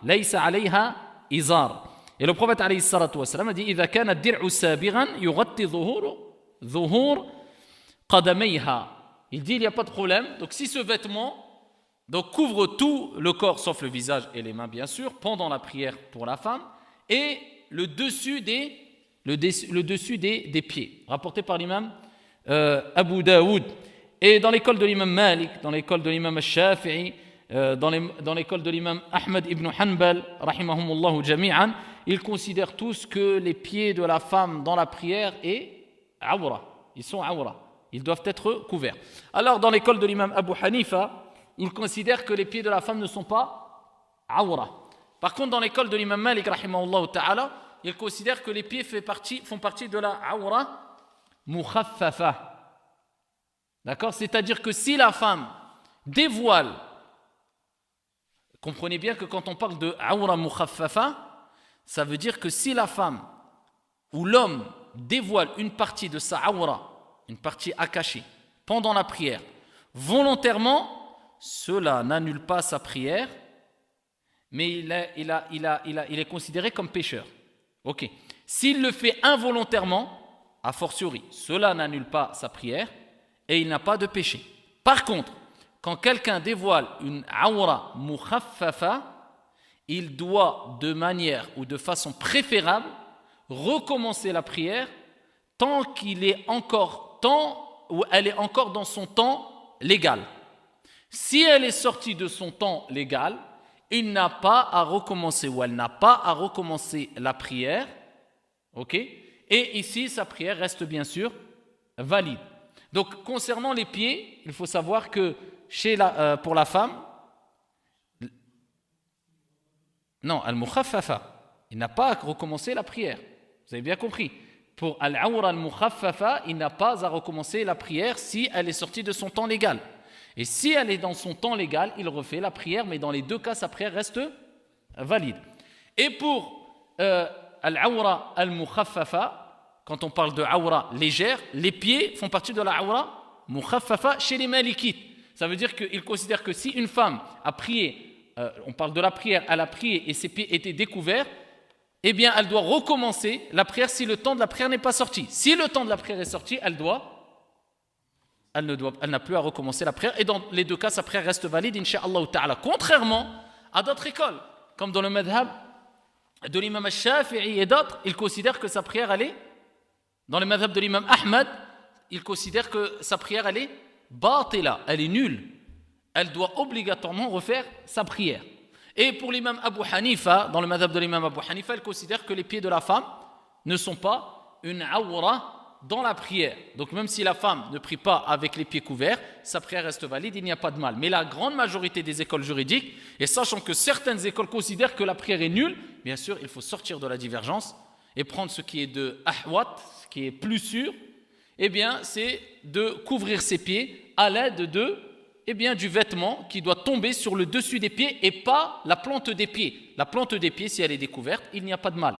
laysa alayha izar. Et le prophète alayhi salatu wassalam a dit إذا كان الدرع سابغا يغطي ظهور قدميها. Il dit il n'y a pas de problème. Donc si ce vêtement donc couvre tout le corps sauf le visage et les mains bien sûr pendant la prière pour la femme et le dessus des pieds, rapporté par l'imam Abu Daoud. Et dans l'école de l'imam Malik, dans l'école de l'imam Shafi'i, dans l'école de l'imam Ahmad ibn Hanbal, rahimahumullahu jami'an, ils considèrent tous que les pieds de la femme dans la prière est awra. Ils sont awra. Ils doivent être couverts. Alors, dans l'école de l'imam Abu Hanifa, ils considèrent que les pieds de la femme ne sont pas awra. Par contre, dans l'école de l'imam Malik, rahimahullahu ta'ala, ils considèrent que les pieds font partie de la awra mukhaffafa. D'accord ? C'est-à-dire que si la femme dévoile, comprenez bien que quand on parle de awra mukhaffafa, ça veut dire que si la femme ou l'homme dévoile une partie de sa awra, une partie à cacher, pendant la prière, volontairement, cela n'annule pas sa prière, mais il est considéré comme pécheur. Ok. S'il le fait involontairement, a fortiori, cela n'annule pas sa prière et il n'a pas de péché. Par contre, quand quelqu'un dévoile une awra mukhaffafa, il doit de manière ou de façon préférable recommencer la prière tant qu'elle est encore dans son temps légal. Si elle est sortie de son temps légal, il n'a pas à recommencer ou elle n'a pas à recommencer la prière, ok? Et ici, sa prière reste bien sûr valide. Donc, concernant les pieds, il faut savoir que pour la femme, non, al-mukhaffafa, il n'a pas à recommencer la prière. Vous avez bien compris. Pour al-awra al-mukhaffafa, il n'a pas à recommencer la prière si elle est sortie de son temps légal. Et si elle est dans son temps légal, il refait la prière, mais dans les deux cas, sa prière reste valide. Et pour al-awra al-mukhaffafa, quand on parle de awra légère, les pieds font partie de la awra mukhaffafa chez les malikites. Ça veut dire qu'ils considèrent que si une femme a prié, on parle de la prière, elle a prié et ses pieds étaient découverts, eh bien elle doit recommencer la prière si le temps de la prière n'est pas sorti. Si le temps de la prière est sorti, elle n'a plus à recommencer la prière. Et dans les deux cas, sa prière reste valide, incha'Allah ta'ala. Contrairement à d'autres écoles, comme dans le madhab de l'imam al-Shafi'i et d'autres, ils considèrent que sa prière, elle est, dans le madhab de l'imam Ahmad, ils considèrent que sa prière, elle est batila, elle est nulle. Elle doit obligatoirement refaire sa prière. Et pour l'imam Abu Hanifa, dans le madhab de l'imam Abu Hanifa, il considère que les pieds de la femme ne sont pas une awra dans la prière. Donc même si la femme ne prie pas avec les pieds couverts, sa prière reste valide, il n'y a pas de mal. Mais la grande majorité des écoles juridiques, et sachant que certaines écoles considèrent que la prière est nulle, bien sûr, il faut sortir de la divergence et prendre ce qui est de ahwat, ce qui est plus sûr, eh bien, c'est de couvrir ses pieds à l'aide du vêtement qui doit tomber sur le dessus des pieds et pas la plante des pieds. La plante des pieds, si elle est découverte, il n'y a pas de mal.